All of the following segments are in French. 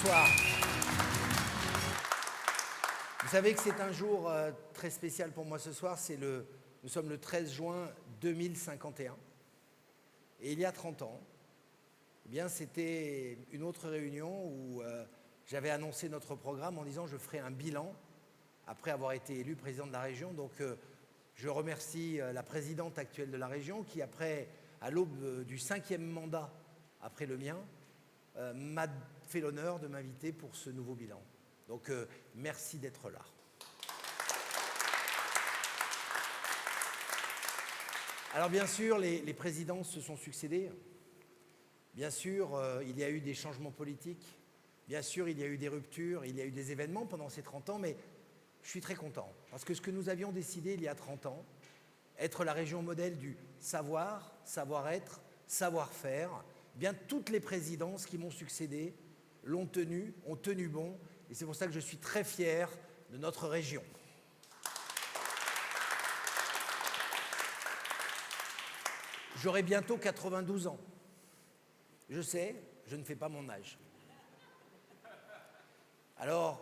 Bonsoir. Vous savez que c'est un jour très spécial pour moi ce soir. Nous sommes le 13 juin 2051. Et il y a 30 ans, eh bien, c'était une autre réunion où j'avais annoncé notre programme en disant je ferai un bilan après avoir été élu président de la région. Donc je remercie la présidente actuelle de la région qui, à l'aube du 5e mandat après le mien, m'a fait l'honneur de m'inviter pour ce nouveau bilan. Donc merci d'être là. Alors bien sûr, les présidences se sont succédées. Bien sûr, il y a eu des changements politiques. Bien sûr, il y a eu des ruptures, il y a eu des événements pendant ces 30 ans, mais je suis très content. Parce que ce que nous avions décidé il y a 30 ans, être la région modèle du savoir, savoir-être, savoir-faire, eh bien toutes les présidences qui m'ont succédé l'ont tenu, ont tenu bon. Et c'est pour ça que je suis très fier de notre région. J'aurai bientôt 92 ans. Je sais, je ne fais pas mon âge. Alors,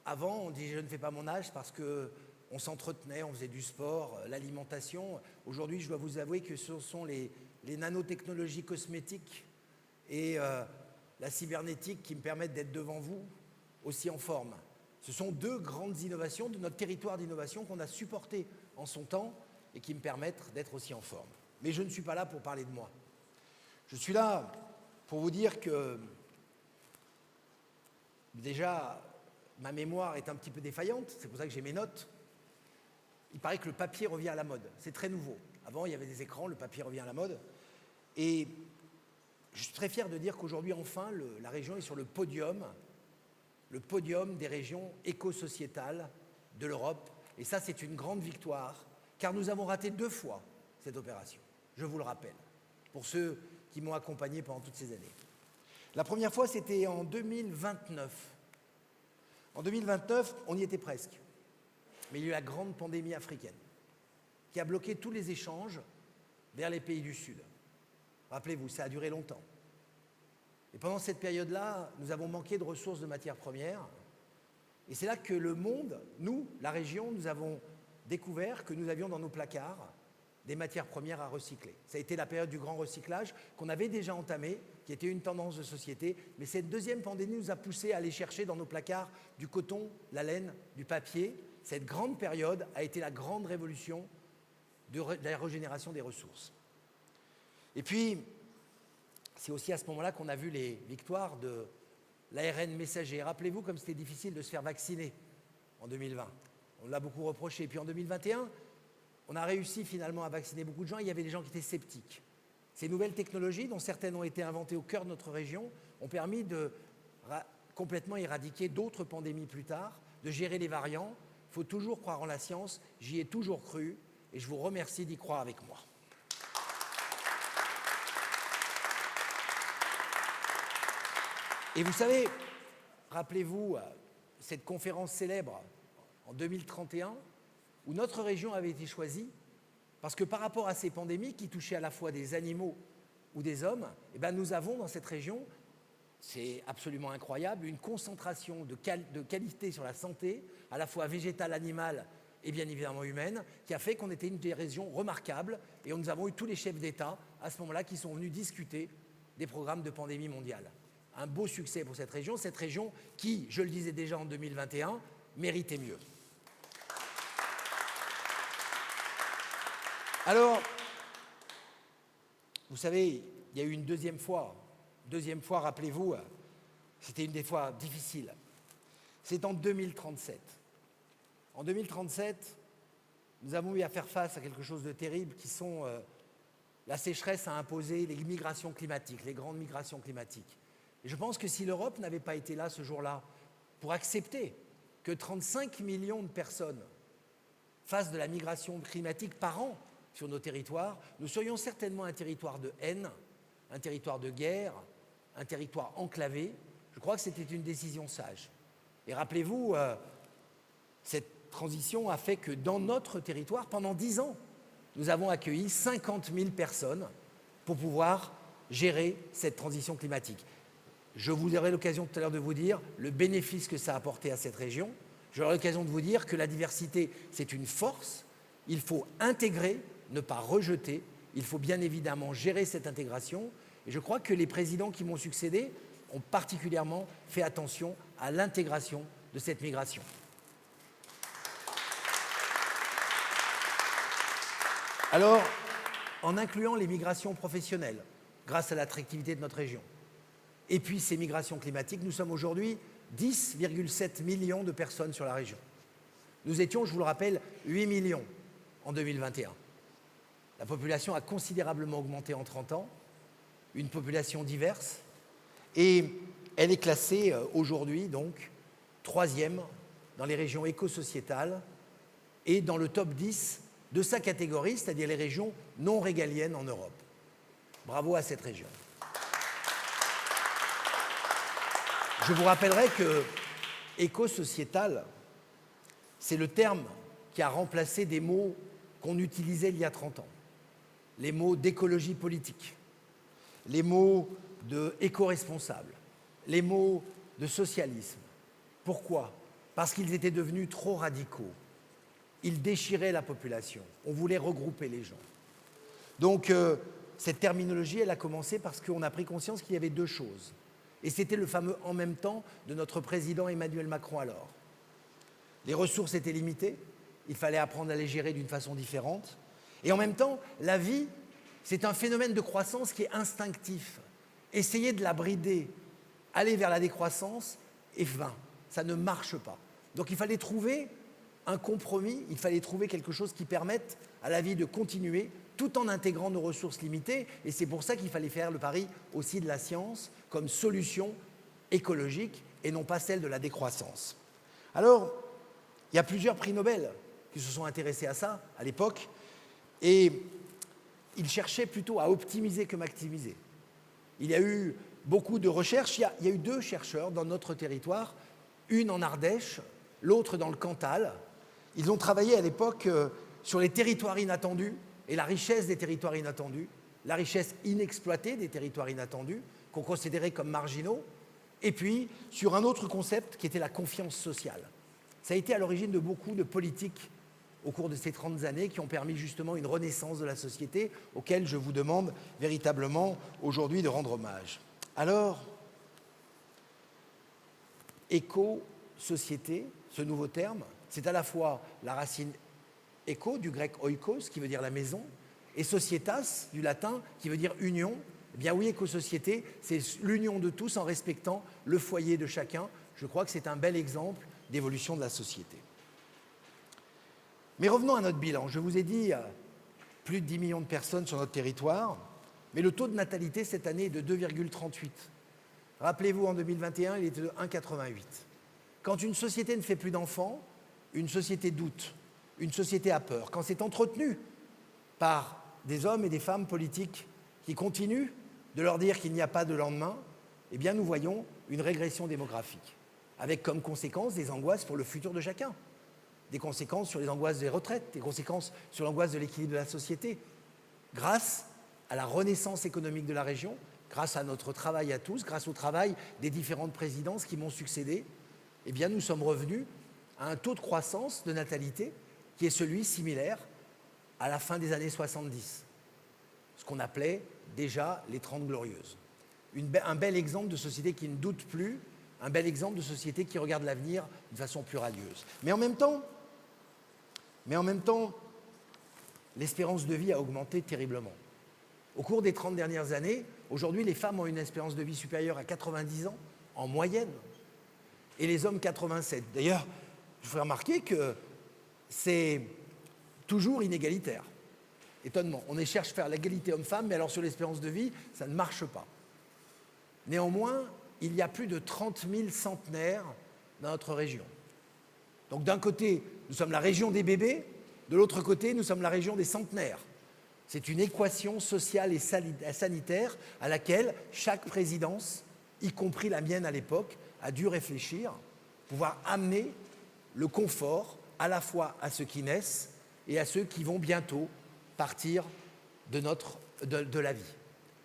avant, on dit je ne fais pas mon âge parce qu'on s'entretenait, on faisait du sport, l'alimentation. Aujourd'hui, je dois vous avouer que ce sont les nanotechnologies cosmétiques et la cybernétique qui me permettent d'être devant vous aussi en forme. Ce sont deux grandes innovations de notre territoire d'innovation qu'on a supportées en son temps et qui me permettent d'être aussi en forme. Mais je ne suis pas là pour parler de moi. Je suis là pour vous dire que déjà, ma mémoire est un petit peu défaillante, c'est pour ça que j'ai mes notes. Il paraît que le papier revient à la mode, c'est très nouveau. Avant, il y avait des écrans, le papier revient à la mode. Et je suis très fier de dire qu'aujourd'hui, enfin, la région est sur le podium des régions éco-sociétales de l'Europe. Et ça, c'est une grande victoire, car nous avons raté 2 fois cette opération. Je vous le rappelle, pour ceux qui m'ont accompagné pendant toutes ces années. La première fois, c'était en 2029. En 2029, on y était presque. Mais il y a eu la grande pandémie africaine qui a bloqué tous les échanges vers les pays du Sud. Rappelez-vous, ça a duré longtemps. Et pendant cette période-là, nous avons manqué de ressources de matières premières. Et c'est là que le monde, nous, la région, nous avons découvert que nous avions dans nos placards des matières premières à recycler. Ça a été la période du grand recyclage qu'on avait déjà entamé, qui était une tendance de société. Mais cette deuxième pandémie nous a poussé à aller chercher dans nos placards du coton, la laine, du papier. Cette grande période a été la grande révolution de la régénération des ressources. Et puis, c'est aussi à ce moment-là qu'on a vu les victoires de l'ARN messager. Rappelez-vous comme c'était difficile de se faire vacciner en 2020. On l'a beaucoup reproché. Et puis en 2021, on a réussi finalement à vacciner beaucoup de gens. Il y avait des gens qui étaient sceptiques. Ces nouvelles technologies, dont certaines ont été inventées au cœur de notre région, ont permis de complètement éradiquer d'autres pandémies plus tard, de gérer les variants. Il faut toujours croire en la science. J'y ai toujours cru et je vous remercie d'y croire avec moi. Et vous savez, rappelez-vous cette conférence célèbre en 2031 où notre région avait été choisie parce que par rapport à ces pandémies qui touchaient à la fois des animaux ou des hommes, eh bien nous avons dans cette région, c'est absolument incroyable, une concentration de qualité sur la santé, à la fois végétale, animale et bien évidemment humaine, qui a fait qu'on était une des régions remarquables et nous avons eu tous les chefs d'État à ce moment-là qui sont venus discuter des programmes de pandémie mondiale. Un beau succès pour cette région qui, je le disais déjà en 2021, méritait mieux. Alors, vous savez, il y a eu une deuxième fois, rappelez-vous, c'était une des fois difficiles. C'est en 2037. En 2037, nous avons eu à faire face à quelque chose de terrible qui sont la sécheresse a imposé les migrations climatiques, les grandes migrations climatiques. Et je pense que si l'Europe n'avait pas été là ce jour-là pour accepter que 35 millions de personnes fassent de la migration climatique par an sur nos territoires, nous serions certainement un territoire de haine, un territoire de guerre, un territoire enclavé. Je crois que c'était une décision sage. Et rappelez-vous, cette transition a fait que dans notre territoire, pendant 10 ans, nous avons accueilli 50 000 personnes pour pouvoir gérer cette transition climatique. je vous aurai l'occasion tout à l'heure de vous dire le bénéfice que ça a apporté à cette région. J'aurai l'occasion de vous dire que la diversité, c'est une force. Il faut intégrer, ne pas rejeter. Il faut bien évidemment gérer cette intégration. Et je crois que les présidents qui m'ont succédé ont particulièrement fait attention à l'intégration de cette migration. Alors, en incluant les migrations professionnelles, grâce à l'attractivité de notre région, et puis ces migrations climatiques, nous sommes aujourd'hui 10,7 millions de personnes sur la région. Nous étions, je vous le rappelle, 8 millions en 2021. La population a considérablement augmenté en 30 ans, une population diverse, et elle est classée aujourd'hui, donc, 3e dans les régions éco-sociétales et dans le top 10 de sa catégorie, c'est-à-dire les régions non régaliennes en Europe. Bravo à cette région. Je vous rappellerai que éco-sociétal, c'est le terme qui a remplacé des mots qu'on utilisait il y a 30 ans. Les mots d'écologie politique, les mots d'éco-responsable, les mots de socialisme. Pourquoi? Parce qu'ils étaient devenus trop radicaux. Ils déchiraient la population. On voulait regrouper les gens. Donc, cette terminologie, elle a commencé parce qu'on a pris conscience qu'il y avait deux choses. Et c'était le fameux « en même temps » de notre président Emmanuel Macron alors. Les ressources étaient limitées, il fallait apprendre à les gérer d'une façon différente. Et en même temps, la vie, c'est un phénomène de croissance qui est instinctif. Essayer de la brider, aller vers la décroissance est vain, ça ne marche pas. Donc il fallait trouver un compromis, il fallait trouver quelque chose qui permette à la vie de continuer tout en intégrant nos ressources limitées. Et c'est pour ça qu'il fallait faire le pari aussi de la science comme solution écologique et non pas celle de la décroissance. Alors, il y a plusieurs prix Nobel qui se sont intéressés à ça à l'époque et ils cherchaient plutôt à optimiser que maximiser. Il y a eu beaucoup de recherches, il y a eu deux chercheurs dans notre territoire, une en Ardèche, l'autre dans le Cantal. Ils ont travaillé à l'époque sur les territoires inattendus et la richesse des territoires inattendus, la richesse inexploitée des territoires inattendus, qu'on considérait comme marginaux, et puis sur un autre concept qui était la confiance sociale. Ça a été à l'origine de beaucoup de politiques au cours de ces 30 années qui ont permis justement une renaissance de la société auquel je vous demande véritablement aujourd'hui de rendre hommage. Alors, éco-société, ce nouveau terme, c'est à la fois la racine éco du grec oikos qui veut dire la maison et societas du latin qui veut dire union. Eh bien oui, éco-société, c'est l'union de tous en respectant le foyer de chacun. Je crois que c'est un bel exemple d'évolution de la société. Mais revenons à notre bilan. Je vous ai dit plus de 10 millions de personnes sur notre territoire, mais le taux de natalité cette année est de 2,38. Rappelez-vous, en 2021, il était de 1,88. Quand une société ne fait plus d'enfants, une société doute, une société a peur. Quand c'est entretenu par des hommes et des femmes politiques qui continuent de leur dire qu'il n'y a pas de lendemain, eh bien nous voyons une régression démographique, avec comme conséquence des angoisses pour le futur de chacun, des conséquences sur les angoisses des retraites, des conséquences sur l'angoisse de l'équilibre de la société. Grâce à la renaissance économique de la région, grâce à notre travail à tous, grâce au travail des différentes présidences qui m'ont succédé, eh bien nous sommes revenus à un taux de croissance de natalité qui est celui similaire à la fin des années 70, ce qu'on appelait déjà les 30 glorieuses. Un bel exemple de société qui ne doute plus, un bel exemple de société qui regarde l'avenir de façon plus radieuse. Mais en même temps, l'espérance de vie a augmenté terriblement. Au cours des 30 dernières années, aujourd'hui, les femmes ont une espérance de vie supérieure à 90 ans, en moyenne, et les hommes 87. D'ailleurs, je vous ferai remarquer que c'est toujours inégalitaire. Étonnement. On cherche à faire l'égalité homme-femme, mais alors sur l'espérance de vie, ça ne marche pas. Néanmoins, il y a plus de 30 000 centenaires dans notre région. Donc d'un côté, nous sommes la région des bébés, de l'autre côté, nous sommes la région des centenaires. C'est une équation sociale et sanitaire à laquelle chaque présidence, y compris la mienne à l'époque, a dû réfléchir, pouvoir amener le confort à la fois à ceux qui naissent et à ceux qui vont bientôt partir de la vie.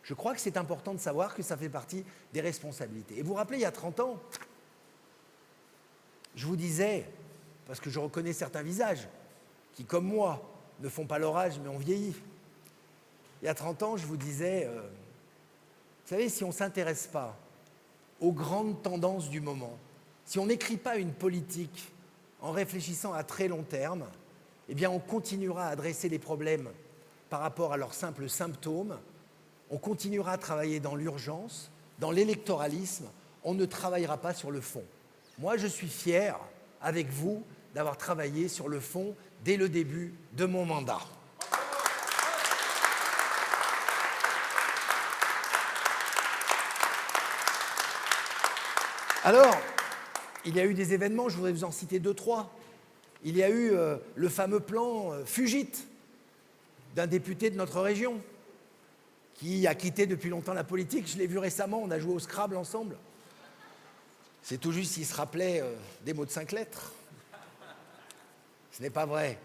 Je crois que c'est important de savoir que ça fait partie des responsabilités. Et vous vous rappelez, il y a 30 ans, je vous disais, parce que je reconnais certains visages qui, comme moi, ne font pas leur âge mais ont vieilli. Il y a 30 ans, je vous disais, vous savez, si on ne s'intéresse pas aux grandes tendances du moment, si on n'écrit pas une politique en réfléchissant à très long terme, eh bien on continuera à adresser les problèmes par rapport à leurs simples symptômes, on continuera à travailler dans l'urgence, dans l'électoralisme, on ne travaillera pas sur le fond. Moi, je suis fier, avec vous, d'avoir travaillé sur le fond dès le début de mon mandat. Alors, il y a eu des événements, je voudrais vous en citer 2, 3. Il y a eu le fameux plan Fugite d'un député de notre région qui a quitté depuis longtemps la politique. Je l'ai vu récemment, on a joué au Scrabble ensemble. C'est tout juste s'il se rappelait des mots de 5 lettres. Ce n'est pas vrai.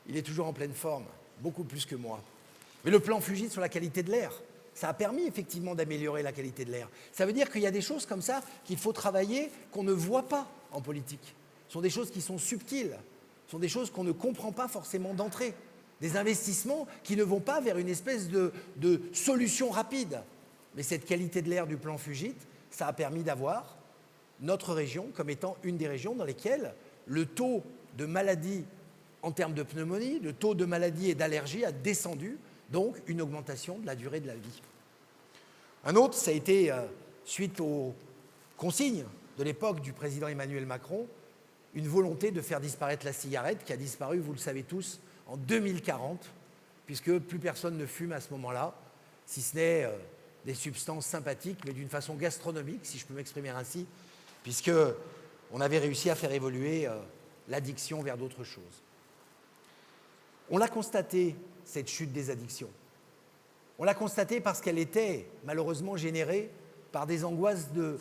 Il est toujours en pleine forme, beaucoup plus que moi. Mais le plan Fugite sur la qualité de l'air, ça a permis effectivement d'améliorer la qualité de l'air. Ça veut dire qu'il y a des choses comme ça qu'il faut travailler, qu'on ne voit pas en politique. Ce sont des choses qui sont subtiles, ce sont des choses qu'on ne comprend pas forcément d'entrée. Des investissements qui ne vont pas vers une espèce de solution rapide. Mais cette qualité de l'air du plan Fugite, ça a permis d'avoir notre région comme étant une des régions dans lesquelles le taux de maladies en termes de pneumonie, le taux de maladies et d'allergies a descendu, donc une augmentation de la durée de la vie. Un autre, ça a été, suite aux consignes de l'époque du président Emmanuel Macron, une volonté de faire disparaître la cigarette qui a disparu, vous le savez tous, en 2040, puisque plus personne ne fume à ce moment-là, si ce n'est des substances sympathiques, mais d'une façon gastronomique, si je peux m'exprimer ainsi, puisqu'on avait réussi à faire évoluer l'addiction vers d'autres choses. On l'a constaté, cette chute des addictions. On l'a constaté parce qu'elle était malheureusement générée par des angoisses de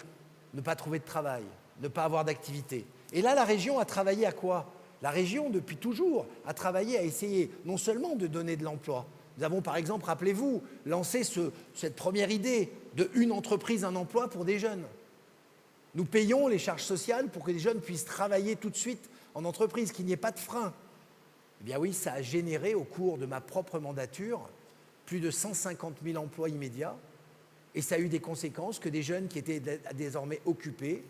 ne pas trouver de travail, ne pas avoir d'activité. Et là, la région a travaillé à quoi ? La région, depuis toujours, a travaillé à essayer non seulement de donner de l'emploi. Nous avons, par exemple, rappelez-vous, lancé cette première idée de une entreprise, un emploi pour des jeunes. Nous payons les charges sociales pour que les jeunes puissent travailler tout de suite en entreprise, qu'il n'y ait pas de frein. Eh bien oui, ça a généré au cours de ma propre mandature plus de 150 000 emplois immédiats et ça a eu des conséquences que des jeunes qui étaient désormais occupés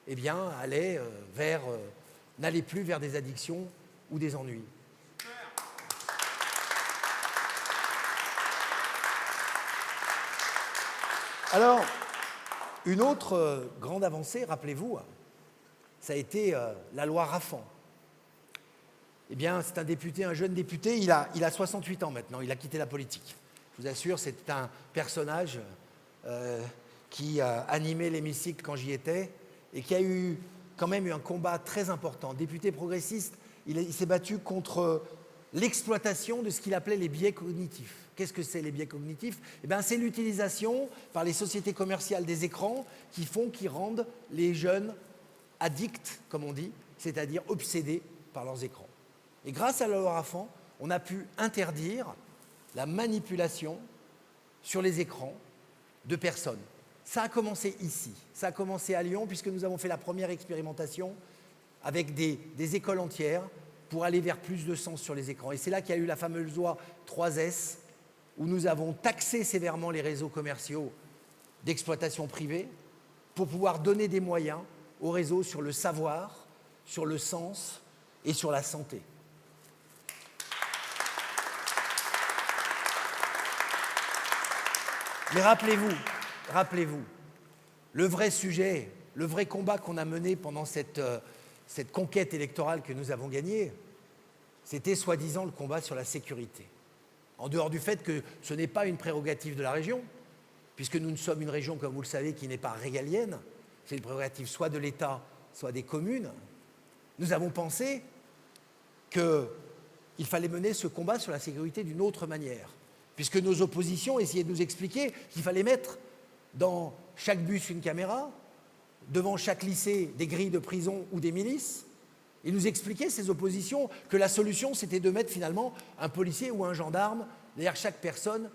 eh bien, n'allaient plus vers des addictions ou des ennuis. Alors, une autre grande avancée, rappelez-vous, ça a été la loi Rafan. Eh bien, c'est un député, un jeune député, il a 68 ans maintenant, il a quitté la politique. Je vous assure, c'est un personnage qui a animé l'hémicycle quand j'y étais et qui a eu quand même un combat très important. Député progressiste, il s'est battu contre l'exploitation de ce qu'il appelait les biais cognitifs. Qu'est-ce que c'est les biais cognitifs ? Eh bien, c'est l'utilisation par les sociétés commerciales des écrans qui rendent les jeunes addicts, comme on dit, c'est-à-dire obsédés par leurs écrans. Et grâce à la loi Rafan, on a pu interdire la manipulation sur les écrans de personnes. Ça a commencé ici, ça a commencé à Lyon, puisque nous avons fait la première expérimentation avec des écoles entières pour aller vers plus de sens sur les écrans. Et c'est là qu'il y a eu la fameuse loi 3S, où nous avons taxé sévèrement les réseaux commerciaux d'exploitation privée pour pouvoir donner des moyens aux réseaux sur le savoir, sur le sens et sur la santé. Mais rappelez-vous, le vrai sujet, le vrai combat qu'on a mené pendant cette conquête électorale que nous avons gagnée, c'était soi-disant le combat sur la sécurité. En dehors du fait que ce n'est pas une prérogative de la région, puisque nous sommes une région, comme vous le savez, qui n'est pas régalienne, c'est une prérogative soit de l'État, soit des communes, nous avons pensé qu'il fallait mener ce combat sur la sécurité d'une autre manière, puisque nos oppositions essayaient de nous expliquer qu'il fallait mettre dans chaque bus une caméra, devant chaque lycée des grilles de prison ou des milices. Ils nous expliquaient, ces oppositions, que la solution, c'était de mettre finalement un policier ou un gendarme derrière chaque personne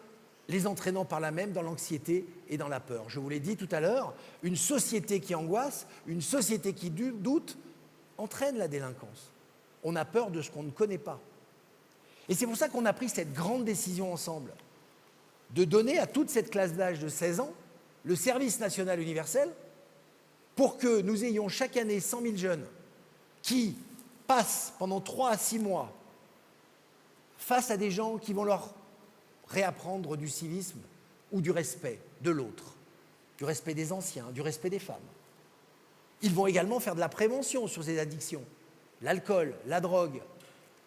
les entraînant par là même dans l'anxiété et dans la peur. Je vous l'ai dit tout à l'heure, une société qui angoisse, une société qui doute, entraîne la délinquance. On a peur de ce qu'on ne connaît pas. Et c'est pour ça qu'on a pris cette grande décision ensemble, de donner à toute cette classe d'âge de 16 ans le service national universel pour que nous ayons chaque année 100 000 jeunes qui passent pendant 3 à 6 mois face à des gens qui vont leur réapprendre du civisme ou du respect de l'autre, du respect des anciens, du respect des femmes. Ils vont également faire de la prévention sur ces addictions, l'alcool, la drogue,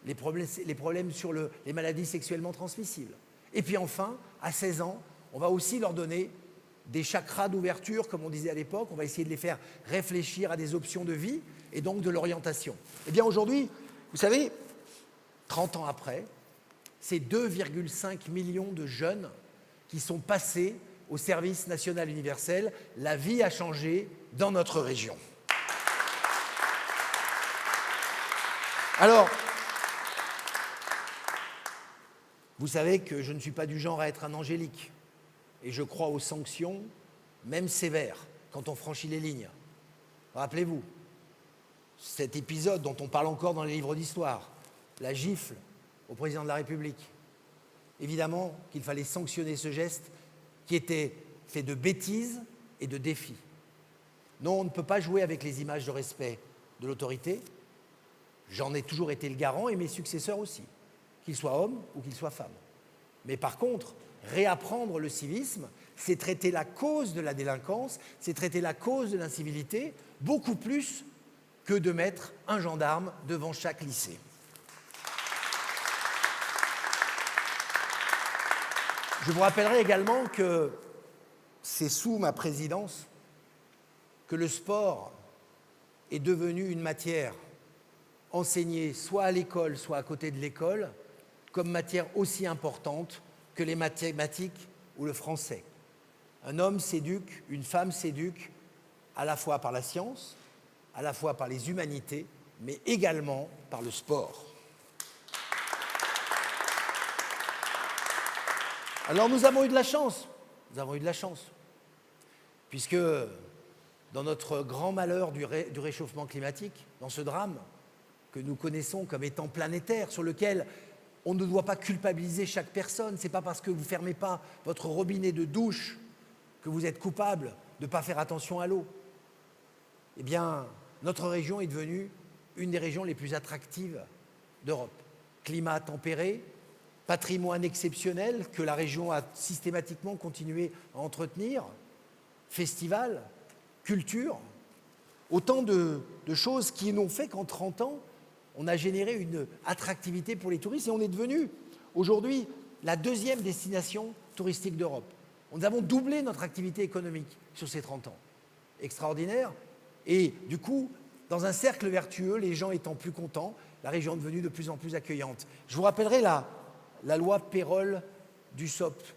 les problèmes sur les maladies sexuellement transmissibles. Et puis enfin, à 16 ans, on va aussi leur donner des chakras d'ouverture, comme on disait à l'époque. On va essayer de les faire réfléchir à des options de vie et donc de l'orientation. Eh bien aujourd'hui, vous savez, 30 ans après, c'est 2,5 millions de jeunes qui sont passés au service national universel. La vie a changé dans notre région. Alors, vous savez que je ne suis pas du genre à être un angélique. Et je crois aux sanctions, même sévères, quand on franchit les lignes. Rappelez-vous, cet épisode dont on parle encore dans les livres d'histoire, la gifle au président de la République. Évidemment qu'il fallait sanctionner ce geste qui était fait de bêtises et de défis. Non, on ne peut pas jouer avec les images de respect de l'autorité. J'en ai toujours été le garant et mes successeurs aussi, qu'ils soient hommes ou qu'ils soient femmes. Mais par contre, réapprendre le civisme, c'est traiter la cause de la délinquance, c'est traiter la cause de l'incivilité, beaucoup plus que de mettre un gendarme devant chaque lycée. Je vous rappellerai également que c'est sous ma présidence que le sport est devenu une matière enseignée soit à l'école, soit à côté de l'école, comme matière aussi importante que les mathématiques ou le français. Un homme s'éduque, une femme s'éduque à la fois par la science, à la fois par les humanités, mais également par le sport. Alors nous avons eu de la chance, puisque dans notre grand malheur du réchauffement climatique, dans ce drame que nous connaissons comme étant planétaire, sur lequel on ne doit pas culpabiliser chaque personne. Ce n'est pas parce que vous ne fermez pas votre robinet de douche que vous êtes coupable de ne pas faire attention à l'eau. Eh bien, notre région est devenue une des régions les plus attractives d'Europe. Climat tempéré, patrimoine exceptionnel que la région a systématiquement continué à entretenir, festival, culture, autant de choses qui n'ont fait qu'en 30 ans, on a généré une attractivité pour les touristes et on est devenu aujourd'hui la deuxième destination touristique d'Europe. Nous avons doublé notre activité économique sur ces 30 ans. Extraordinaire. Et du coup, dans un cercle vertueux, les gens étant plus contents, la région est devenue de plus en plus accueillante. Je vous rappellerai la loi Pérol-Dussopt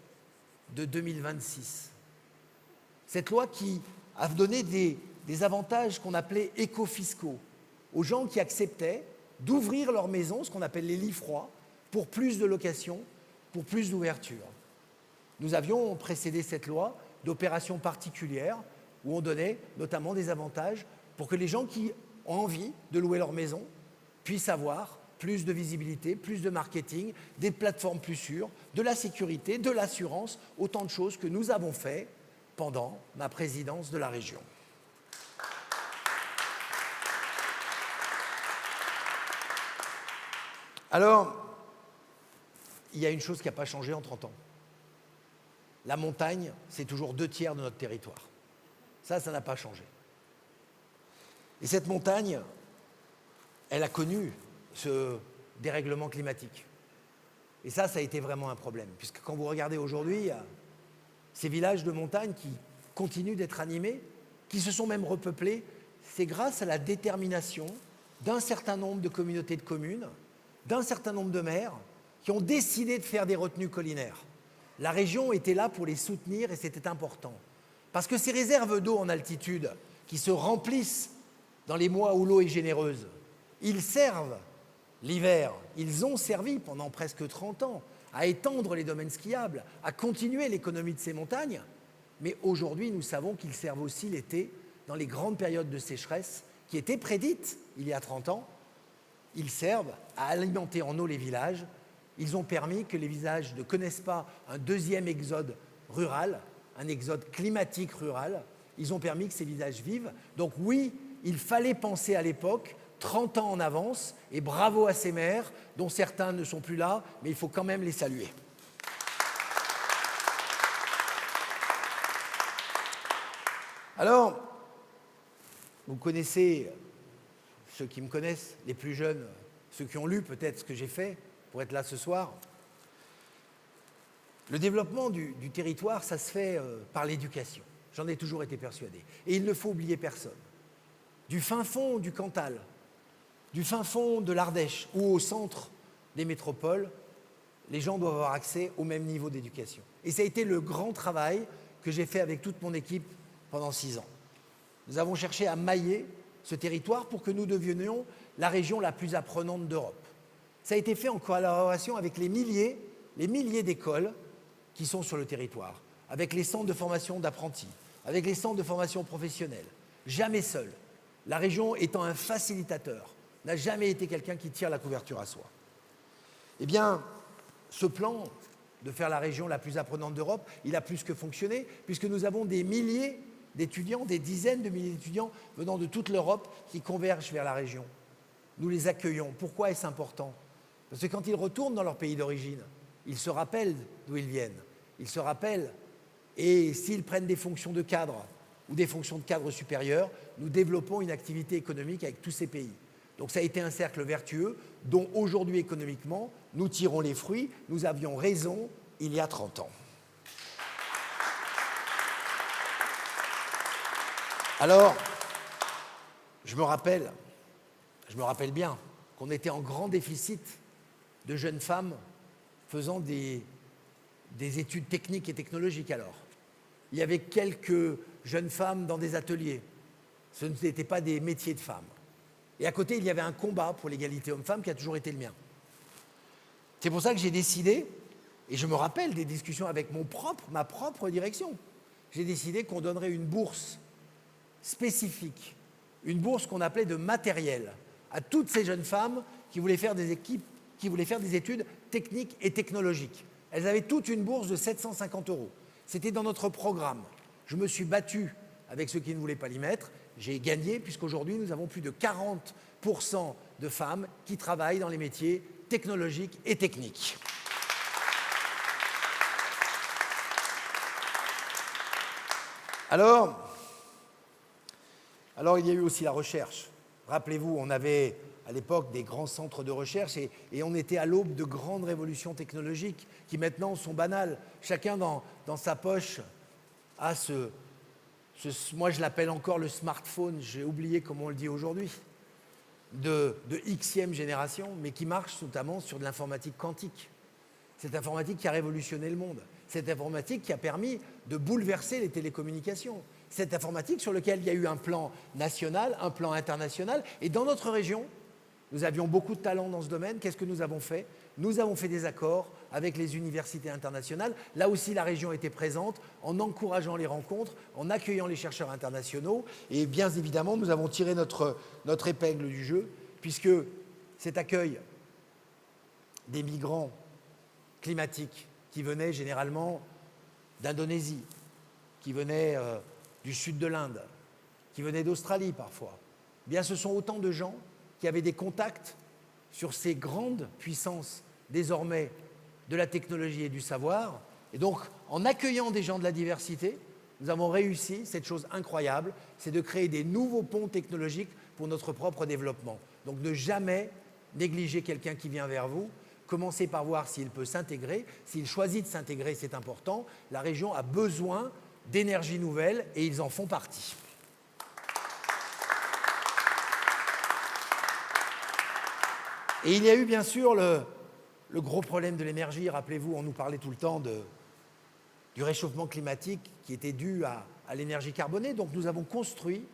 de 2026. Cette loi qui a donné des avantages qu'on appelait éco-fiscaux aux gens qui acceptaient d'ouvrir leur maison, ce qu'on appelle les lits froids, pour plus de location, pour plus d'ouverture. Nous avions précédé cette loi d'opérations particulières où on donnait notamment des avantages pour que les gens qui ont envie de louer leur maison puissent avoir plus de visibilité, plus de marketing, des plateformes plus sûres, de la sécurité, de l'assurance, autant de choses que nous avons fait pendant ma présidence de la région. Alors, il y a une chose qui n'a pas changé en 30 ans. La montagne, c'est toujours 2/3 de notre territoire. Ça n'a pas changé. Et cette montagne, elle a connu ce dérèglement climatique. Et ça a été vraiment un problème. Puisque quand vous regardez aujourd'hui, il y a ces villages de montagne qui continuent d'être animés, qui se sont même repeuplés, c'est grâce à la détermination d'un certain nombre de communautés de communes, d'un certain nombre de maires qui ont décidé de faire des retenues collinaires. La région était là pour les soutenir et c'était important. Parce que ces réserves d'eau en altitude qui se remplissent dans les mois où l'eau est généreuse, ils servent l'hiver, ils ont servi pendant presque 30 ans à étendre les domaines skiables, à continuer l'économie de ces montagnes. Mais aujourd'hui, nous savons qu'ils servent aussi l'été, dans les grandes périodes de sécheresse, qui étaient prédites il y a 30 ans. Ils servent à alimenter en eau les villages. Ils ont permis que les villages ne connaissent pas un deuxième exode rural, un exode climatique rural. Ils ont permis que ces villages vivent. Donc oui, il fallait penser à l'époque, 30 ans en avance, et bravo à ces maires, dont certains ne sont plus là, mais il faut quand même les saluer. Alors, vous connaissez, ceux qui me connaissent, les plus jeunes, ceux qui ont lu peut-être ce que j'ai fait pour être là ce soir. Le développement du territoire, ça se fait par l'éducation. J'en ai toujours été persuadé. Et il ne faut oublier personne. Du fin fond du Cantal, du fin fond de l'Ardèche ou au centre des métropoles, les gens doivent avoir accès au même niveau d'éducation. Et ça a été le grand travail que j'ai fait avec toute mon équipe pendant 6 ans. Nous avons cherché à mailler ce territoire pour que nous devenions la région la plus apprenante d'Europe. Ça a été fait en collaboration avec les milliers d'écoles qui sont sur le territoire, avec les centres de formation d'apprentis, avec les centres de formation professionnelle. Jamais seul. La région étant un facilitateur, n'a jamais été quelqu'un qui tire la couverture à soi. Eh bien, ce plan de faire la région la plus apprenante d'Europe, il a plus que fonctionné, puisque nous avons des milliers d'étudiants, des dizaines de milliers d'étudiants venant de toute l'Europe qui convergent vers la région. Nous les accueillons. Pourquoi est-ce important? Parce que quand ils retournent dans leur pays d'origine, ils se rappellent d'où ils viennent. Ils se rappellent, et s'ils prennent des fonctions de cadre ou des fonctions de cadre supérieurs, nous développons une activité économique avec tous ces pays. Donc ça a été un cercle vertueux dont aujourd'hui économiquement, nous tirons les fruits. Nous avions raison il y a 30 ans. Alors, je me rappelle bien qu'on était en grand déficit de jeunes femmes faisant des études techniques et technologiques alors. Il y avait quelques jeunes femmes dans des ateliers. Ce n'étaient pas des métiers de femmes. Et à côté, il y avait un combat pour l'égalité homme-femme qui a toujours été le mien. C'est pour ça que j'ai décidé, et je me rappelle des discussions avec ma propre direction, j'ai décidé qu'on donnerait une bourse spécifique, une bourse qu'on appelait de matériel, à toutes ces jeunes femmes qui voulaient faire des études techniques et technologiques. Elles avaient toute une bourse de 750 €. C'était dans notre programme. Je me suis battu avec ceux qui ne voulaient pas l'y mettre. J'ai gagné puisqu'aujourd'hui, nous avons plus de 40% de femmes qui travaillent dans les métiers technologiques et techniques. Alors, il y a eu aussi la recherche. Rappelez-vous, on avait à l'époque des grands centres de recherche et on était à l'aube de grandes révolutions technologiques qui maintenant sont banales. Chacun dans sa poche a moi je l'appelle encore le smartphone, j'ai oublié comment on le dit aujourd'hui, de Xème génération, mais qui marche notamment sur de l'informatique quantique. Cette informatique qui a révolutionné le monde. Cette informatique qui a permis de bouleverser les télécommunications. Cette informatique sur laquelle il y a eu un plan national, un plan international. Et dans notre région, nous avions beaucoup de talent dans ce domaine. Qu'est-ce que nous avons fait? Nous avons fait des accords avec les universités internationales. Là aussi, la région était présente en encourageant les rencontres, en accueillant les chercheurs internationaux. Et bien évidemment, nous avons tiré notre épingle du jeu, puisque cet accueil des migrants climatiques qui venaient généralement d'Indonésie, qui venaient du sud de l'Inde, qui venaient d'Australie parfois, eh bien ce sont autant de gens qui avaient des contacts sur ces grandes puissances désormais de la technologie et du savoir. Et donc, en accueillant des gens de la diversité, nous avons réussi cette chose incroyable, c'est de créer des nouveaux ponts technologiques pour notre propre développement. Donc, ne jamais négliger quelqu'un qui vient vers vous. Commencez par voir s'il peut s'intégrer. S'il choisit de s'intégrer, c'est important. La région a besoin d'énergie nouvelle et ils en font partie. Et il y a eu bien sûr le gros problème de l'énergie. Rappelez-vous, on nous parlait tout le temps du réchauffement climatique qui était dû à l'énergie carbonée. Donc nous avons construit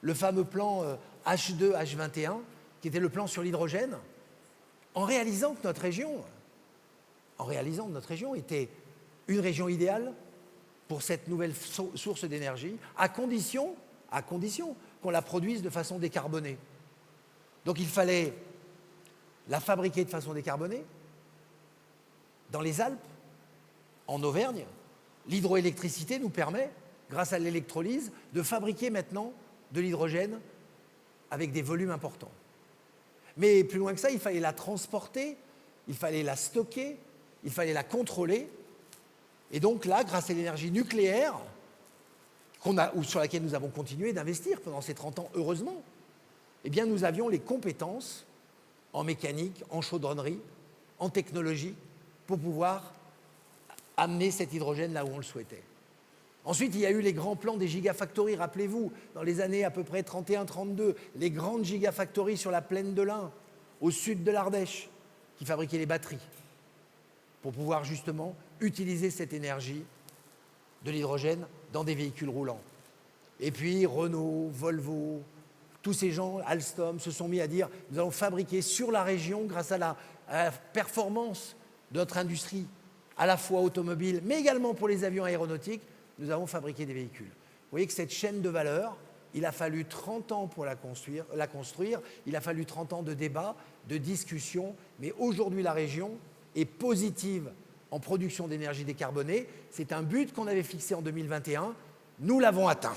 le fameux plan H2, H21, qui était le plan sur l'hydrogène, en réalisant que notre région en réalisant notre région, était une région idéale pour cette nouvelle source d'énergie, à condition qu'on la produise de façon décarbonée. Donc il fallait la fabriquer de façon décarbonée dans les Alpes, en Auvergne. L'hydroélectricité nous permet, grâce à l'électrolyse, de fabriquer maintenant de l'hydrogène avec des volumes importants. Mais plus loin que ça, il fallait la transporter, il fallait la stocker, il fallait la contrôler. Et donc là, grâce à l'énergie nucléaire, sur laquelle nous avons continué d'investir pendant ces 30 ans, heureusement, eh bien nous avions les compétences en mécanique, en chaudronnerie, en technologie, pour pouvoir amener cet hydrogène là où on le souhaitait. Ensuite, il y a eu les grands plans des gigafactories, rappelez-vous, dans les années à peu près 31-32, les grandes gigafactories sur la plaine de l'Ain, au sud de l'Ardèche, qui fabriquaient les batteries, pour pouvoir justement utiliser cette énergie de l'hydrogène dans des véhicules roulants. Et puis Renault, Volvo, tous ces gens, Alstom, se sont mis à dire « nous allons fabriquer sur la région, grâce à la performance de notre industrie, à la fois automobile, mais également pour les avions aéronautiques, nous avons fabriqué des véhicules. » Vous voyez que cette chaîne de valeur, il a fallu 30 ans pour la construire, il a fallu 30 ans de débats, de discussions, mais aujourd'hui la région est positive en production d'énergie décarbonée. C'est un but qu'on avait fixé en 2021, nous l'avons atteint.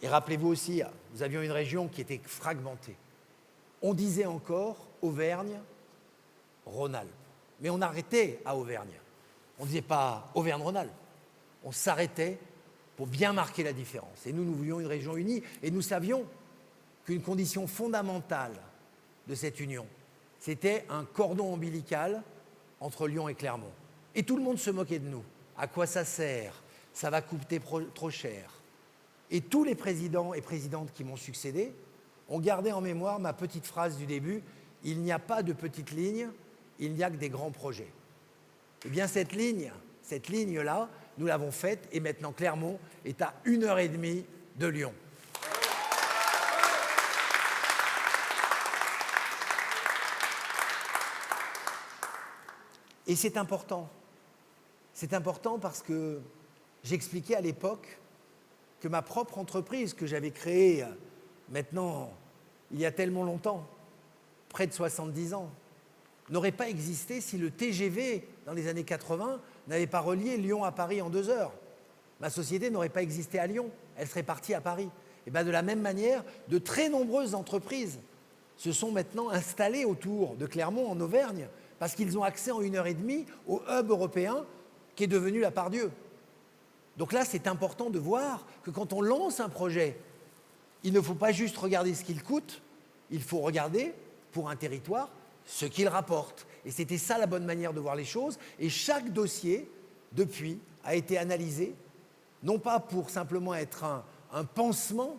Et rappelez-vous aussi, nous avions une région qui était fragmentée. On disait encore Auvergne, Rhône-Alpes. Mais on arrêtait à Auvergne. On ne disait pas Auvergne-Rhône-Alpes. On s'arrêtait pour bien marquer la différence. Et nous, nous voulions une région unie. Et nous savions qu'une condition fondamentale de cette union, c'était un cordon ombilical entre Lyon et Clermont. Et tout le monde se moquait de nous. À quoi ça sert? Ça va coûter trop cher. Et tous les présidents et présidentes qui m'ont succédé ont gardé en mémoire ma petite phrase du début, « Il n'y a pas de petites lignes, il n'y a que des grands projets ». Eh bien cette ligne-là, nous l'avons faite et maintenant Clermont est à 1h30 de Lyon. Et c'est important. C'est important parce que j'expliquais à l'époque que ma propre entreprise que j'avais créée maintenant, il y a tellement longtemps, près de 70 ans, n'aurait pas existé si le TGV, dans les années 80, n'avait pas relié Lyon à Paris en 2 heures. Ma société n'aurait pas existé à Lyon, elle serait partie à Paris. Et bien de la même manière, de très nombreuses entreprises se sont maintenant installées autour de Clermont, en Auvergne, parce qu'ils ont accès en 1h30 au hub européen qui est devenu la Part-Dieu. Donc là, c'est important de voir que quand on lance un projet, il ne faut pas juste regarder ce qu'il coûte, il faut regarder, pour un territoire, ce qu'il rapporte. Et c'était ça la bonne manière de voir les choses. Et chaque dossier, depuis, a été analysé, non pas pour simplement être un pansement,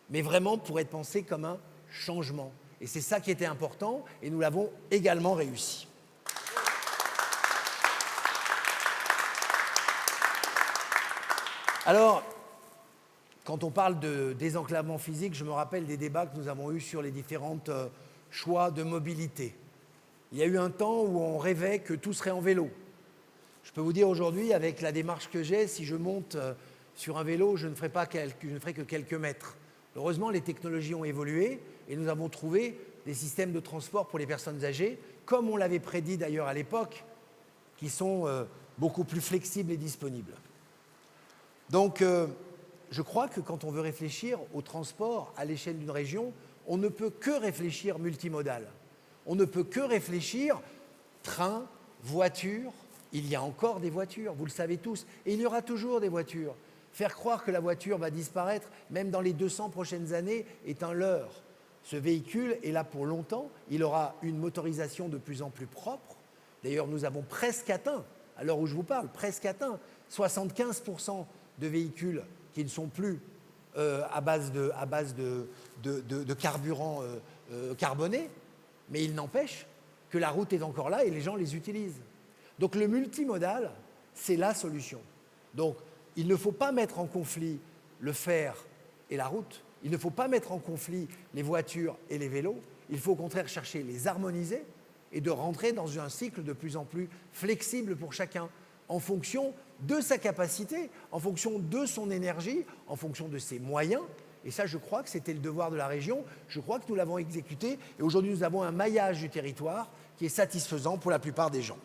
mais vraiment pour être pensé comme un changement. Et c'est ça qui était important, et nous l'avons également réussi. Alors, quand on parle de désenclavement physique, je me rappelle des débats que nous avons eus sur les différents choix de mobilité. Il y a eu un temps où on rêvait que tout serait en vélo. Je peux vous dire aujourd'hui, avec la démarche que j'ai, si je monte sur un vélo, je ne ferai que quelques mètres. Heureusement, les technologies ont évolué et nous avons trouvé des systèmes de transport pour les personnes âgées, comme on l'avait prédit d'ailleurs à l'époque, qui sont beaucoup plus flexibles et disponibles. Donc, je crois que quand on veut réfléchir au transport à l'échelle d'une région, on ne peut que réfléchir multimodal. On ne peut que réfléchir train, voiture. Il y a encore des voitures, vous le savez tous, et il y aura toujours des voitures. Faire croire que la voiture va disparaître, même dans les 200 prochaines années, est un leurre. Ce véhicule est là pour longtemps, il aura une motorisation de plus en plus propre. D'ailleurs, nous avons presque atteint, à l'heure où je vous parle, presque atteint 75% de véhicules qui ne sont plus à base de carburant carboné, mais il n'empêche que la route est encore là et les gens les utilisent. Donc le multimodal, c'est la solution. Donc il ne faut pas mettre en conflit le fer et la route, Il ne faut pas mettre en conflit les voitures et les vélos. Il faut au contraire chercher les harmoniser et de rentrer dans un cycle de plus en plus flexible pour chacun, en fonction de sa capacité, en fonction de son énergie, en fonction de ses moyens. Et ça, je crois que c'était le devoir de la région. Je crois que nous l'avons exécuté. Et aujourd'hui, nous avons un maillage du territoire qui est satisfaisant pour la plupart des gens.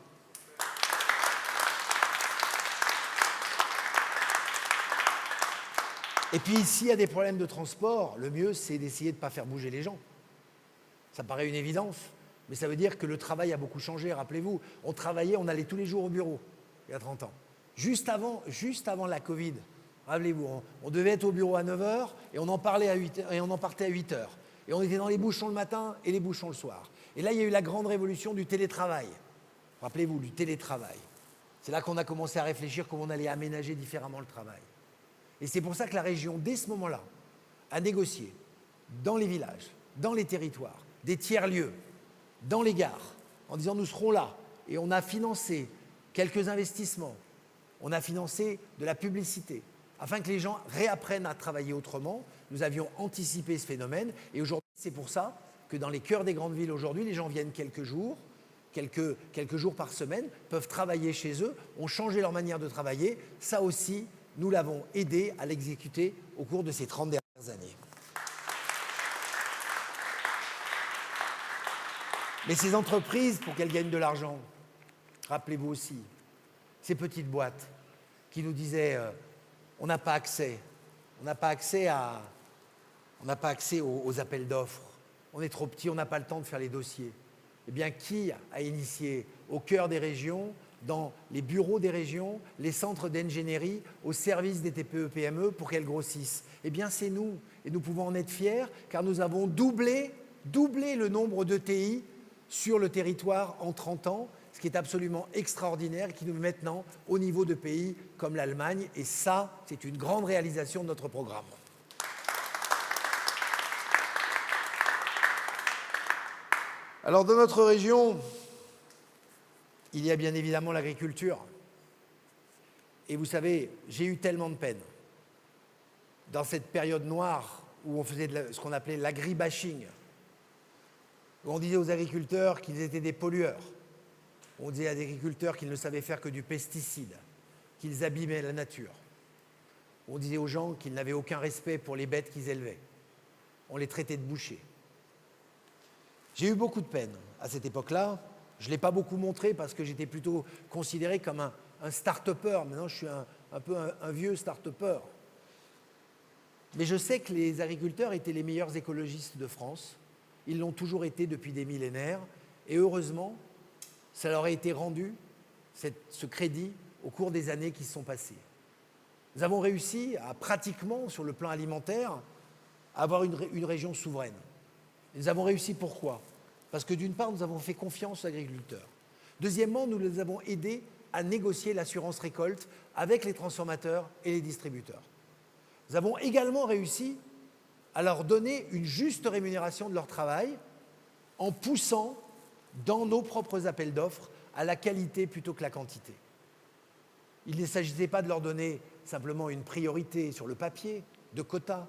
Et puis, s'il y a des problèmes de transport, le mieux, c'est d'essayer de ne pas faire bouger les gens. Ça paraît une évidence, mais ça veut dire que le travail a beaucoup changé. Rappelez-vous, on travaillait, on allait tous les jours au bureau, il y a 30 ans. Juste avant la Covid, rappelez-vous, on devait être au bureau à 9h et on en parlait à 8h, et on en partait à 8h. Et on était dans les bouchons le matin et les bouchons le soir. Et là, il y a eu la grande révolution du télétravail. Rappelez-vous, du télétravail. C'est là qu'on a commencé à réfléchir comment on allait aménager différemment le travail. Et c'est pour ça que la région, dès ce moment-là, a négocié dans les villages, dans les territoires, des tiers-lieux, dans les gares, en disant nous serons là. Et on a financé quelques investissements, on a financé de la publicité, afin que les gens réapprennent à travailler autrement. Nous avions anticipé ce phénomène. Et aujourd'hui, c'est pour ça que dans les cœurs des grandes villes, aujourd'hui, les gens viennent quelques jours par semaine, peuvent travailler chez eux, ont changé leur manière de travailler. Ça aussi, nous l'avons aidé à l'exécuter au cours de ces 30 dernières années. Mais ces entreprises, pour qu'elles gagnent de l'argent, rappelez-vous aussi, ces petites boîtes qui nous disaient on n'a pas accès aux appels d'offres, on est trop petit, on n'a pas le temps de faire les dossiers. Eh bien, qui a initié au cœur des régions, dans les bureaux des régions, les centres d'ingénierie au service des TPE-PME pour qu'elles grossissent? Eh bien, c'est nous. Et nous pouvons en être fiers car nous avons doublé le nombre d'ETI sur le territoire en 30 ans, ce qui est absolument extraordinaire et qui nous met maintenant au niveau de pays comme l'Allemagne. Et ça, c'est une grande réalisation de notre programme. Alors, dans notre région, il y a bien évidemment l'agriculture. Et vous savez, j'ai eu tellement de peine dans cette période noire où on faisait ce qu'on appelait l'agribashing, où on disait aux agriculteurs qu'ils étaient des pollueurs. On disait aux agriculteurs qu'ils ne savaient faire que du pesticide, qu'ils abîmaient la nature. On disait aux gens qu'ils n'avaient aucun respect pour les bêtes qu'ils élevaient. On les traitait de bouchers. J'ai eu beaucoup de peine à cette époque-là. Je ne l'ai pas beaucoup montré parce que j'étais plutôt considéré comme un start-upper. Maintenant, je suis un peu un vieux start-upper. Mais je sais que les agriculteurs étaient les meilleurs écologistes de France. Ils l'ont toujours été depuis des millénaires. Et heureusement, ça leur a été rendu, ce crédit, au cours des années qui se sont passées. Nous avons réussi à pratiquement, sur le plan alimentaire, à avoir une région souveraine. Et nous avons réussi pourquoi ? Parce que d'une part, nous avons fait confiance aux agriculteurs. Deuxièmement, nous les avons aidés à négocier l'assurance récolte avec les transformateurs et les distributeurs. Nous avons également réussi à leur donner une juste rémunération de leur travail en poussant dans nos propres appels d'offres à la qualité plutôt que la quantité. Il ne s'agissait pas de leur donner simplement une priorité sur le papier, de quotas.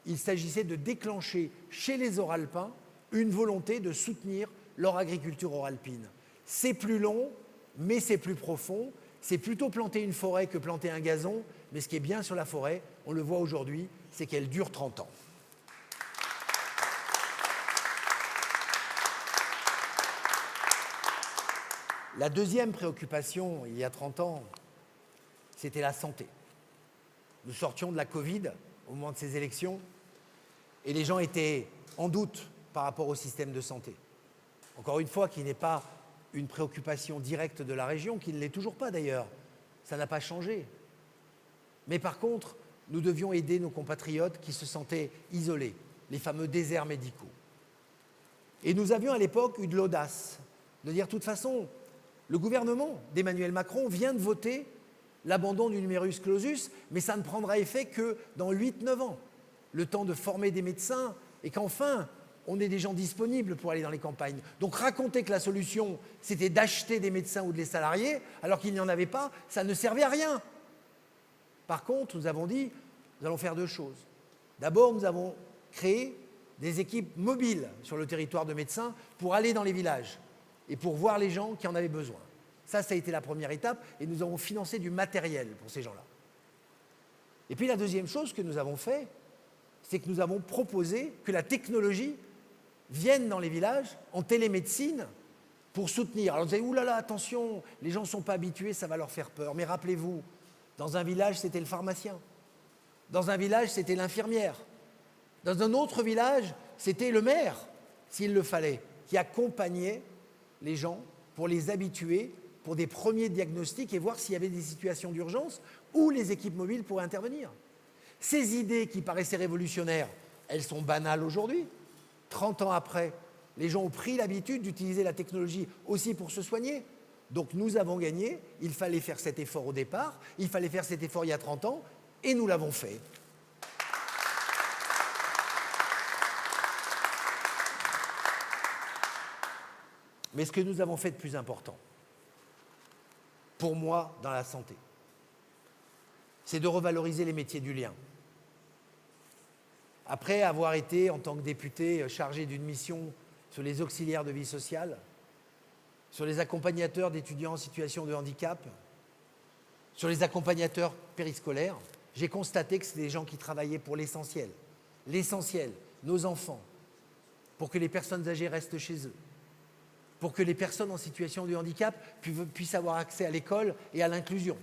Il s'agissait de déclencher chez les Oralpins une volonté de soutenir leur agriculture oralpine. C'est plus long, mais c'est plus profond. C'est plutôt planter une forêt que planter un gazon. Mais ce qui est bien sur la forêt, on le voit aujourd'hui, c'est qu'elle dure 30 ans. La deuxième préoccupation, il y a 30 ans, c'était la santé. Nous sortions de la Covid au moment de ces élections et les gens étaient en doute par rapport au système de santé. Encore une fois, qui n'est pas une préoccupation directe de la région, qui ne l'est toujours pas d'ailleurs. Ça n'a pas changé. Mais par contre, nous devions aider nos compatriotes qui se sentaient isolés, les fameux déserts médicaux. Et nous avions à l'époque eu de l'audace de dire, de toute façon, le gouvernement d'Emmanuel Macron vient de voter l'abandon du numerus clausus, mais ça ne prendra effet que dans 8-9 ans. Le temps de former des médecins et qu'enfin, on ait des gens disponibles pour aller dans les campagnes. Donc raconter que la solution, c'était d'acheter des médecins ou de les salarier, alors qu'il n'y en avait pas, ça ne servait à rien. Par contre, nous avons dit, nous allons faire deux choses. D'abord, nous avons créé des équipes mobiles sur le territoire de médecins pour aller dans les villages et pour voir les gens qui en avaient besoin. Ça a été la première étape et nous avons financé du matériel pour ces gens-là. Et puis la deuxième chose que nous avons fait, c'est que nous avons proposé que la technologie vienne dans les villages en télémédecine pour soutenir. Alors vous allez, oulala, attention, les gens ne sont pas habitués, ça va leur faire peur. Mais rappelez-vous, dans un village, c'était le pharmacien. Dans un village, c'était l'infirmière. Dans un autre village, c'était le maire, s'il le fallait, qui accompagnait les gens pour les habituer, pour des premiers diagnostics et voir s'il y avait des situations d'urgence où les équipes mobiles pourraient intervenir. Ces idées qui paraissaient révolutionnaires, elles sont banales aujourd'hui. 30 ans après, les gens ont pris l'habitude d'utiliser la technologie aussi pour se soigner. Donc nous avons gagné, il fallait faire cet effort au départ, il fallait faire cet effort il y a 30 ans, et nous l'avons fait. Mais ce que nous avons fait de plus important, pour moi, dans la santé, c'est de revaloriser les métiers du lien. Après avoir été, en tant que député, chargé d'une mission sur les auxiliaires de vie sociale, sur les accompagnateurs d'étudiants en situation de handicap, sur les accompagnateurs périscolaires, j'ai constaté que c'est des gens qui travaillaient pour l'essentiel. L'essentiel, nos enfants, pour que les personnes âgées restent chez eux, pour que les personnes en situation de handicap puissent avoir accès à l'école et à l'inclusion.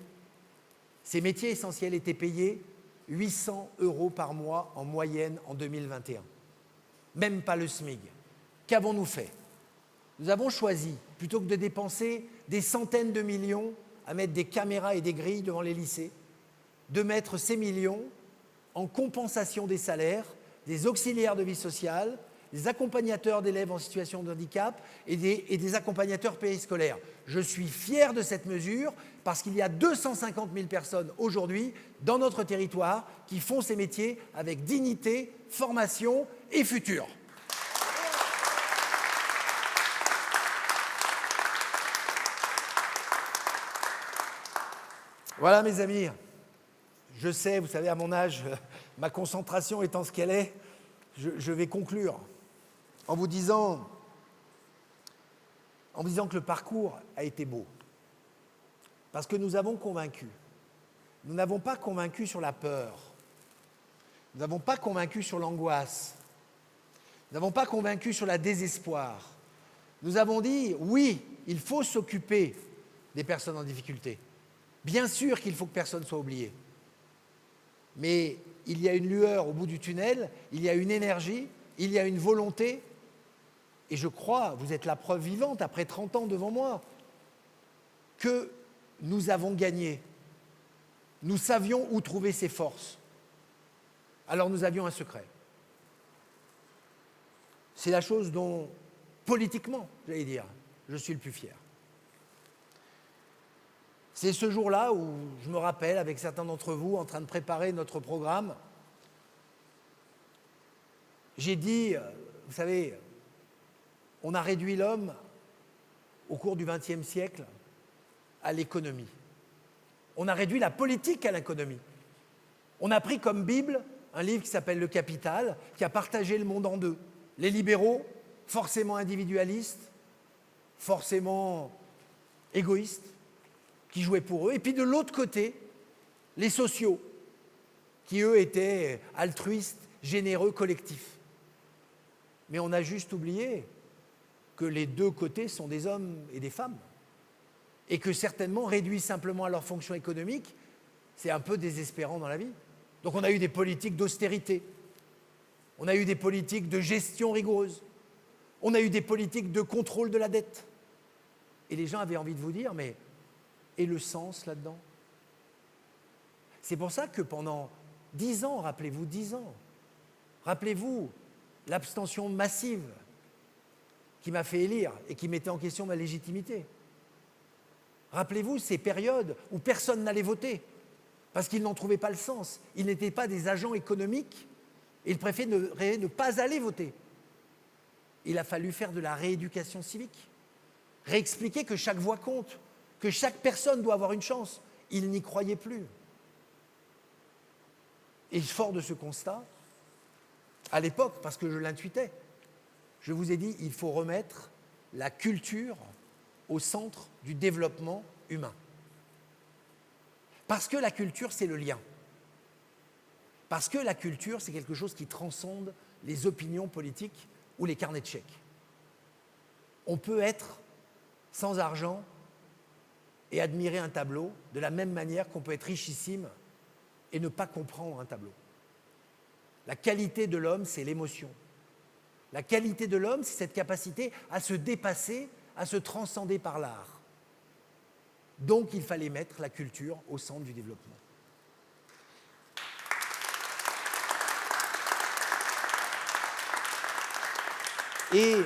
Ces métiers essentiels étaient payés 800 € par mois en moyenne en 2021. Même pas le SMIC. Qu'avons-nous fait? Nous avons choisi, plutôt que de dépenser des centaines de millions à mettre des caméras et des grilles devant les lycées, de mettre ces millions en compensation des salaires, des auxiliaires de vie sociale, des accompagnateurs d'élèves en situation de handicap et des accompagnateurs périscolaires. Je suis fier de cette mesure parce qu'il y a 250 000 personnes aujourd'hui dans notre territoire qui font ces métiers avec dignité, formation et futur. Voilà mes amis, je sais, vous savez, à mon âge, ma concentration étant ce qu'elle est, je vais conclure en vous disant que le parcours a été beau. Parce que nous avons convaincu. Nous n'avons pas convaincu sur la peur. Nous n'avons pas convaincu sur l'angoisse. Nous n'avons pas convaincu sur la désespoir. Nous avons dit, oui, il faut s'occuper des personnes en difficulté. Bien sûr qu'il faut que personne soit oublié. Mais il y a une lueur au bout du tunnel, il y a une énergie, il y a une volonté. Et je crois, vous êtes la preuve vivante, après 30 ans devant moi, que nous avons gagné. Nous savions où trouver ces forces. Alors nous avions un secret. C'est la chose dont, politiquement, j'allais dire, je suis le plus fier. C'est ce jour-là où je me rappelle, avec certains d'entre vous, en train de préparer notre programme, j'ai dit, vous savez, on a réduit l'homme, au cours du XXe siècle, à l'économie. On a réduit la politique à l'économie. On a pris comme Bible un livre qui s'appelle Le Capital, qui a partagé le monde en deux. Les libéraux, forcément individualistes, forcément égoïstes, qui jouaient pour eux. Et puis de l'autre côté, les sociaux, qui eux étaient altruistes, généreux, collectifs. Mais on a juste oublié que les deux côtés sont des hommes et des femmes. Et que certainement, réduits simplement à leur fonction économique, c'est un peu désespérant dans la vie. Donc on a eu des politiques d'austérité. On a eu des politiques de gestion rigoureuse. On a eu des politiques de contrôle de la dette. Et les gens avaient envie de vous dire, mais et le sens là-dedans? C'est pour ça que pendant 10 ans, rappelez-vous, 10 ans, rappelez-vous l'abstention massive qui m'a fait élire et qui mettait en question ma légitimité. Rappelez-vous ces périodes où personne n'allait voter parce qu'ils n'en trouvaient pas le sens. Ils n'étaient pas des agents économiques et ils préféraient ne pas aller voter. Il a fallu faire de la rééducation civique, réexpliquer que chaque voix compte, que chaque personne doit avoir une chance. Ils n'y croyaient plus. Et fort de ce constat, à l'époque, parce que je l'intuitais, je vous ai dit, il faut remettre la culture au centre du développement humain. Parce que la culture, c'est le lien. Parce que la culture, c'est quelque chose qui transcende les opinions politiques ou les carnets de chèques. On peut être sans argent et admirer un tableau de la même manière qu'on peut être richissime et ne pas comprendre un tableau. La qualité de l'homme, c'est l'émotion. La qualité de l'homme, c'est cette capacité à se dépasser, à se transcender par l'art. Donc, il fallait mettre la culture au centre du développement. Et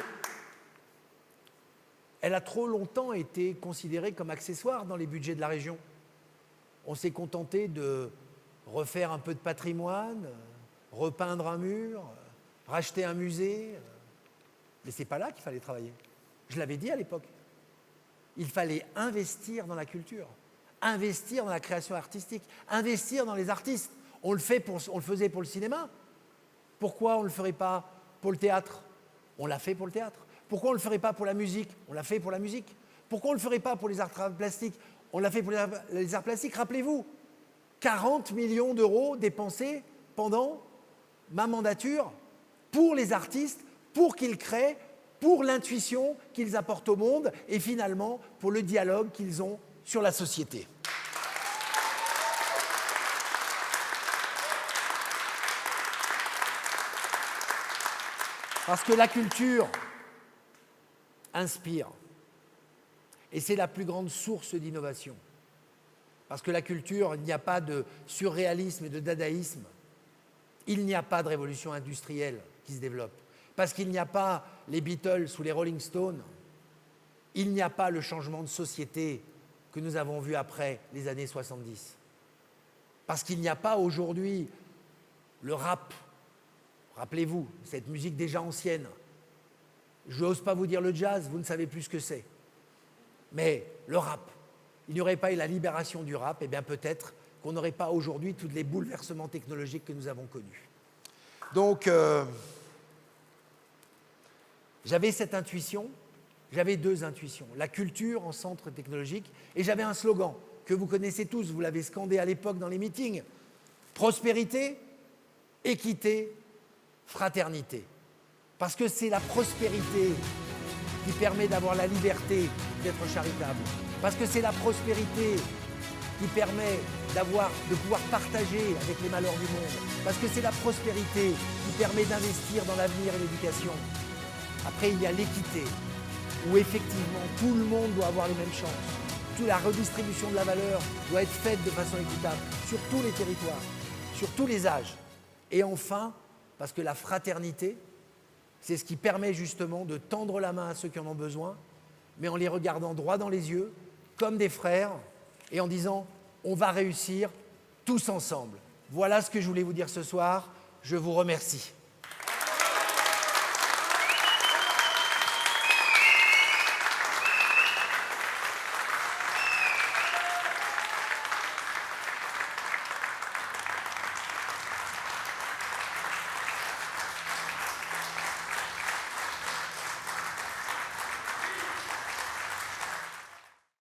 elle a trop longtemps été considérée comme accessoire dans les budgets de la région. On s'est contenté de refaire un peu de patrimoine, repeindre un mur, racheter un musée. Mais ce n'est pas là qu'il fallait travailler. Je l'avais dit à l'époque. Il fallait investir dans la culture, investir dans la création artistique, investir dans les artistes. On le faisait pour le cinéma. Pourquoi on ne le ferait pas pour le théâtre? On l'a fait pour le théâtre. Pourquoi on ne le ferait pas pour la musique? On l'a fait pour la musique. Pourquoi on ne le ferait pas pour les arts plastiques? On l'a fait pour les arts plastiques. Rappelez-vous, 40 millions d'euros dépensés pendant ma mandature pour les artistes, pour qu'ils créent, pour l'intuition qu'ils apportent au monde et finalement pour le dialogue qu'ils ont sur la société. Parce que la culture inspire. Et c'est la plus grande source d'innovation. Parce que la culture, il n'y a pas de surréalisme et de dadaïsme. Il n'y a pas de révolution industrielle qui se développe. Parce qu'il n'y a pas les Beatles ou les Rolling Stones. Il n'y a pas le changement de société que nous avons vu après les années 70. Parce qu'il n'y a pas aujourd'hui le rap. Rappelez-vous, cette musique déjà ancienne. Je n'ose pas vous dire le jazz, vous ne savez plus ce que c'est. Mais le rap, il n'y aurait pas eu la libération du rap, et bien peut-être qu'on n'aurait pas aujourd'hui tous les bouleversements technologiques que nous avons connus. Donc, j'avais cette intuition, j'avais deux intuitions. La culture en centre technologique, et j'avais un slogan que vous connaissez tous, vous l'avez scandé à l'époque dans les meetings. Prospérité, équité, fraternité. Parce que c'est la prospérité qui permet d'avoir la liberté d'être charitable. Parce que c'est la prospérité qui permet de pouvoir partager avec les malheurs du monde. Parce que c'est la prospérité qui permet d'investir dans l'avenir et l'éducation. Après, il y a l'équité, où effectivement tout le monde doit avoir les mêmes chances. Toute la redistribution de la valeur doit être faite de façon équitable sur tous les territoires, sur tous les âges. Et enfin, parce que la fraternité, c'est ce qui permet justement de tendre la main à ceux qui en ont besoin, mais en les regardant droit dans les yeux, comme des frères, et en disant « on va réussir tous ensemble ». Voilà ce que je voulais vous dire ce soir. Je vous remercie.